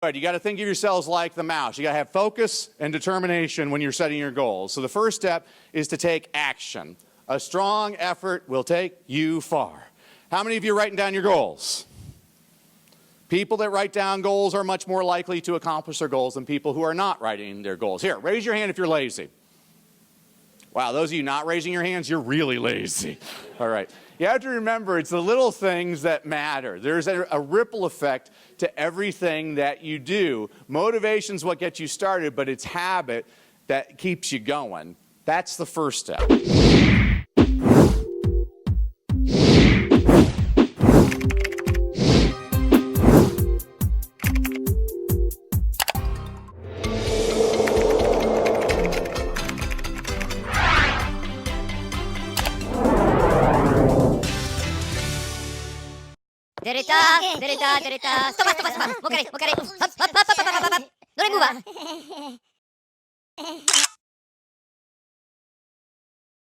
Right, you got to think of yourselves like the mouse. You got to have focus and determination when you're setting your goals. So the first step is to take action. A strong effort will take you far. How many of you are writing down your goals? People that write down goals are much more likely to accomplish their goals than people who are not writing their goals. Here, raise your hand if you're lazy. Wow, those of you not raising your hands, you're really lazy. All right. You have to remember, it's the little things that matter. There's a ripple effect to everything that you do. Motivation's what gets you started, but it's habit that keeps you going. That's the first step. Derita. Stop. Mo kare. Hop. Don't move.